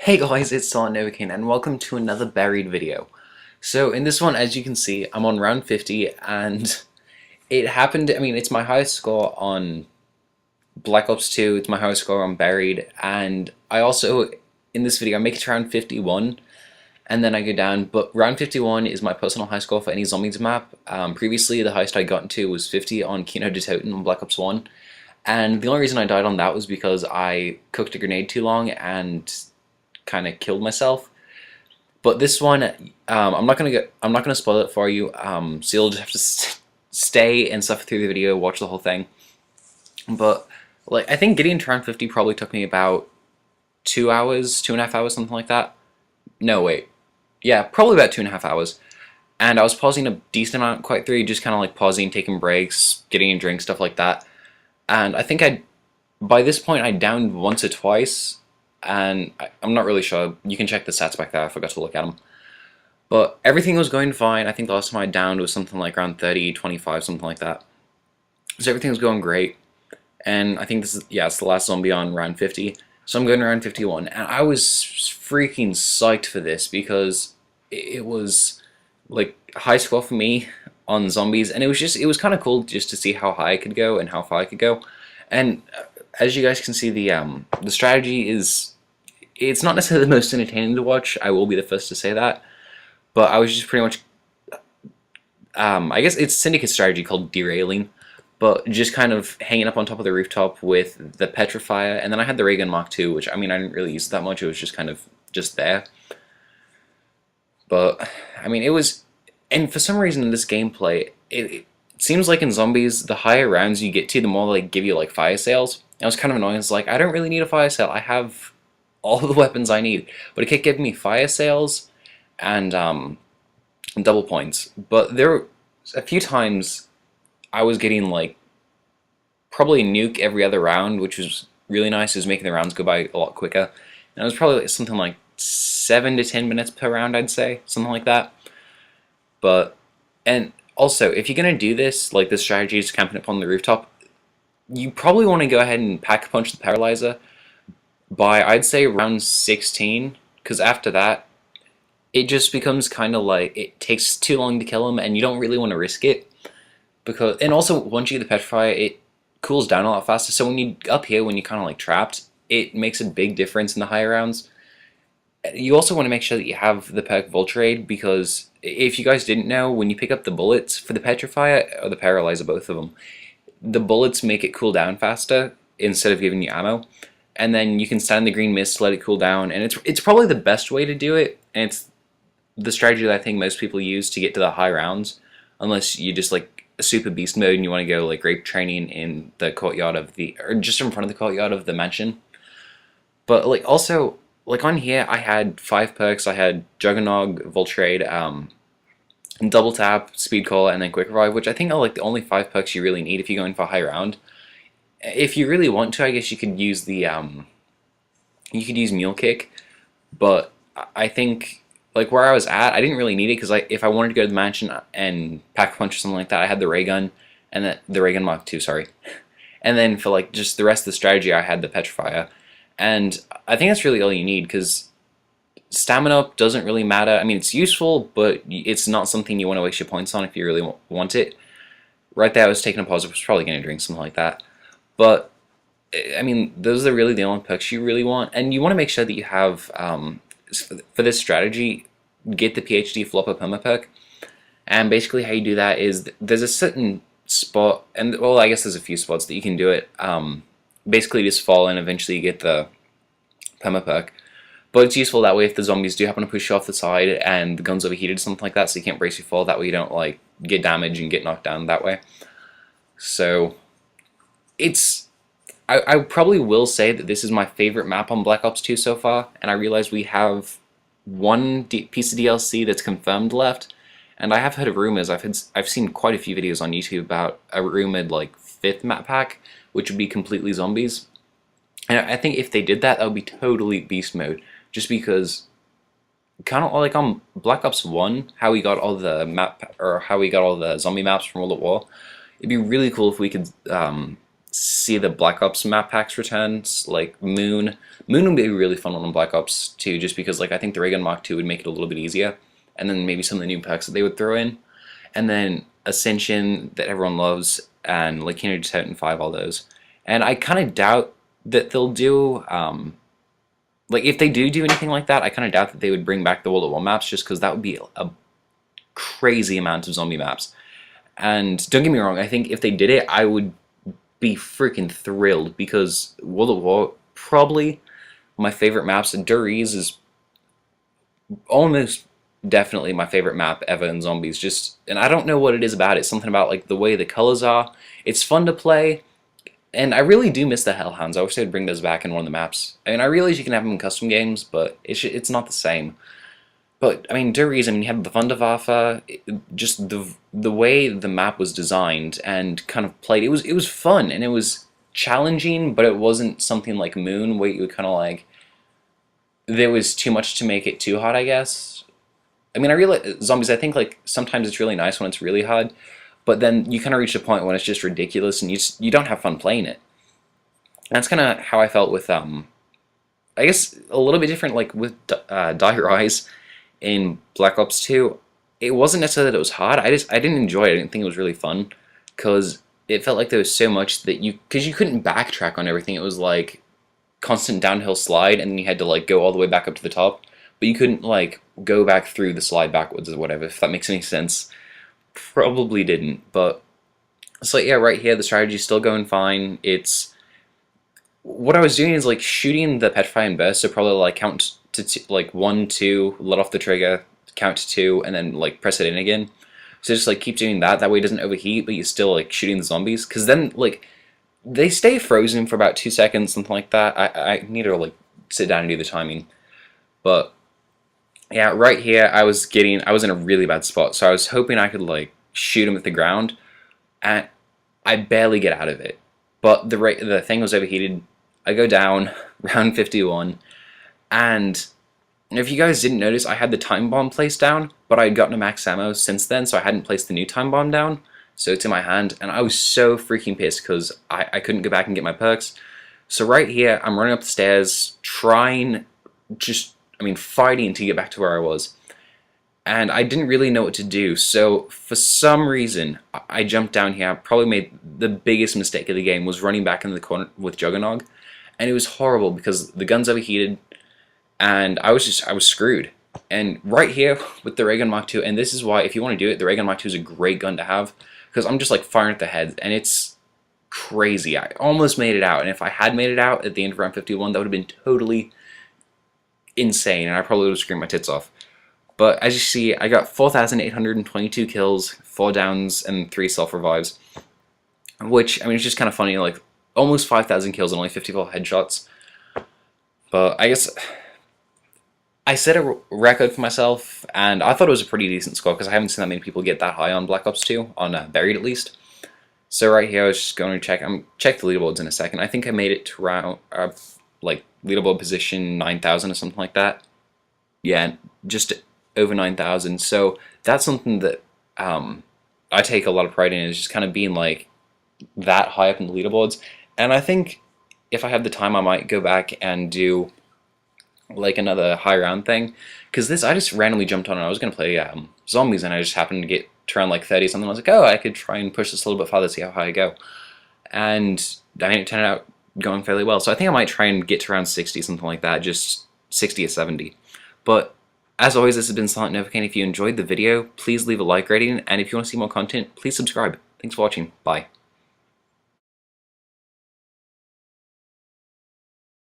Hey guys, it's Solid Novocaine and welcome to another buried video. So in this one, as you can see, I'm on round 50 and it happened, it's my highest score on Black Ops 2, it's my highest score on Buried, and I also, in this video, I make it to round 51 and then I go down, but round 51 is my personal high score for any Zombies map. Previously, the highest I'd gotten to was 50 on Kino de Toten on Black Ops 1, and the only reason I died on that was because I cooked a grenade too long and kind of killed myself. But this one, I'm not gonna spoil it for you. So you'll just have to stay and suffer through the video, watch the whole thing. But like, I think getting to round 50 probably took me about 2 hours, 2.5 hours, something like that. No, wait, yeah, probably about 2.5 hours. And I was pausing a decent amount quite through, just kind of like pausing, taking breaks, getting a drink, stuff like that. And I think by this point, I downed once or twice. And I'm not really sure. You can check the stats back there. I forgot to look at them. But everything was going fine. I think the last time I downed was something like around 30, 25, something like that. So everything was going great. And I think this is, yeah, it's the last zombie on round 50. So I'm going to round 51. And I was freaking psyched for this because it was like high score for me on zombies. And it was kind of cool just to see how high I could go and how far I could go. And as you guys can see, the strategy it's not necessarily the most entertaining to watch. I will be the first to say that. But I was just pretty much, I guess it's Syndicate strategy called derailing, but just kind of hanging up on top of the rooftop with the Petrifier, and then I had the ray gun Mark II, which I didn't really use that much. It was just kind of just there. But it was, and for some reason in this gameplay, it seems like in zombies, the higher rounds you get to, the more they give you like fire sales. I was kind of annoying. It's like, I don't really need a fire sale. I have all the weapons I need, but it kept giving me fire sales and double points. But there were a few times I was getting like probably a nuke every other round, which was really nice. It was making the rounds go by a lot quicker. And it was probably something like 7 to 10 minutes per round, I'd say, something like that. But, and also, if you're going to do this, like the strategy is camping up on the rooftop, you probably want to go ahead and pack punch the Paralyzer by, I'd say, round 16, because after that, it just becomes kind of like, it takes too long to kill him, and you don't really want to risk it. Because, and also, once you get the Petrifier, it cools down a lot faster, so when you, up here, when you're kind of like trapped, it makes a big difference in the higher rounds. You also want to make sure that you have the perk Vulture, because if you guys didn't know, when you pick up the bullets for the Petrifier, or the Paralyzer, both of them, the bullets make it cool down faster, instead of giving you ammo. And then you can stand in the green mist, let it cool down, and it's probably the best way to do it, and it's the strategy that I think most people use to get to the high rounds, unless you just like a super beast mode and you want to go like rape training in the courtyard of the, or just in front of the courtyard of the mansion. But like also, like on here, I had 5 perks. I had Juggernog, Vultrade, Double Tap, Speed Call, and then Quick Revive, which I think are like the only 5 perks you really need if you're going for a high round. If you really want to, I guess you could use the you could use Mule Kick, but I think like where I was at, I didn't really need it because if I wanted to go to the mansion and pack a punch or something like that, I had the ray gun and the ray gun Mark II, sorry, and then for like just the rest of the strategy, I had the Petrifier, and I think that's really all you need because stamina up doesn't really matter. It's useful, but it's not something you want to waste your points on if you really want it. Right there, I was taking a pause. I was probably going to drink something like that. But, those are really the only perks you really want. And you want to make sure that you have, for this strategy, get the PhD Flopper Perma perk. And basically how you do that is, there's a certain spot, and well, I guess there's a few spots that you can do it. Basically just fall and eventually you get the Perma perk. But it's useful that way if the zombies do happen to push you off the side and the gun's overheated or something like that, so you can't brace your fall. That way you don't like get damaged and get knocked down that way. So I probably will say that this is my favorite map on Black Ops 2 so far, and I realize we have one piece of DLC that's confirmed left, and I have heard of rumors. I've seen quite a few videos on YouTube about a rumored like 5th map pack, which would be completely zombies. And I think if they did that, that would be totally beast mode, just because kind of like on Black Ops 1, how we got all the zombie maps from World at War. It'd be really cool if we could see the Black Ops map packs returns, like Moon. Moon would be a really fun one on Black Ops 2, just because like I think the Ray Gun Mark II would make it a little bit easier, and then maybe some of the new perks that they would throw in, and then Ascension that everyone loves, and like Kino Titan 5, all those. And I kind of doubt that they'll do like if they do anything like that, I kind of doubt that they would bring back the World at War maps, just because that would be a crazy amount of zombie maps. And don't get me wrong, I think if they did it, I would be freaking thrilled, because World at War probably my favorite maps. And Der Riese is almost definitely my favorite map ever in Zombies. Just, and I don't know what it is about it. Something about like the way the colors are. It's fun to play. And I really do miss the Hellhounds. I wish they'd bring those back in one of the maps. I mean, I realize you can have them in custom games, but it's not the same. But I mean, Der Riese, I mean, you have the Wunderwaffe, just the way the map was designed and kind of played. It was fun, and it was challenging, but it wasn't something like Moon where you would kind of like there was too much to make it too hard, I guess. I mean, I realize Zombies. I think like sometimes it's really nice when it's really hard, but then you kind of reach a point when it's just ridiculous, and you don't have fun playing it. And that's kind of how I felt with I guess a little bit different like with Die Rise in Black Ops 2. It wasn't necessarily that it was hard. I didn't enjoy it. I didn't think it was really fun, because it felt like there was so much that because you couldn't backtrack on everything. It was like constant downhill slide, and then you had to like go all the way back up to the top, but you couldn't like go back through the slide backwards or whatever, if that makes any sense. Probably didn't, but so yeah, right here the strategy's still going fine. It's what I was doing is like shooting the Petrify and Burst, so probably like count to like 1, 2, let off the trigger, count to 2, and then like press it in again. So just like keep doing that. That way it doesn't overheat, but you're still like shooting the zombies. Because then like they stay frozen for about 2 seconds, something like that. I need to like sit down and do the timing. But yeah, right here I was in a really bad spot. So I was hoping I could like shoot him at the ground, and I barely get out of it. But the thing was overheated. I go down round 51, and if you guys didn't notice, I had the time bomb placed down, but I had gotten a max ammo since then, so I hadn't placed the new time bomb down. So it's in my hand, and I was so freaking pissed because I couldn't go back and get my perks. So right here, I'm running up the stairs, fighting to get back to where I was. And I didn't really know what to do, so for some reason, I jumped down here. I probably made the biggest mistake of the game, was running back in the corner with Juggernog. And it was horrible because the gun's overheated, and I was screwed. And right here with the Ray Gun Mark II, and this is why, if you want to do it, the Ray Gun Mark II is a great gun to have, because I'm just like firing at the head, and it's crazy. I almost made it out, and if I had made it out at the end of round 51, that would have been totally insane, and I probably would have screamed my tits off. But as you see, I got 4,822 kills, 4 downs, and 3 self-revives. Which, I mean, it's just kind of funny, like, almost 5,000 kills and only 54 headshots. But I guess I set a record for myself, and I thought it was a pretty decent score, because I haven't seen that many people get that high on Black Ops 2, on Buried at least. So right here, I was just going to check the leaderboards in a second. I think I made it to around, like, leaderboard position 9,000 or something like that. Yeah, just over 9,000. So that's something that I take a lot of pride in, is just kind of being like that high up in the leaderboards. And I think if I have the time, I might go back and do like another high round thing, because this I just randomly jumped on and I was going to play Zombies, and I just happened to get to around like 30 something. I was like, oh, I could try and push this a little bit farther, see how high I go. And I mean, it turned out going fairly well. So I think I might try and get to around 60, something like that, just 60 or 70. But as always, this has been Silent Novocaine. If you enjoyed the video, please leave a like rating, and if you want to see more content, please subscribe. Thanks for watching. Bye.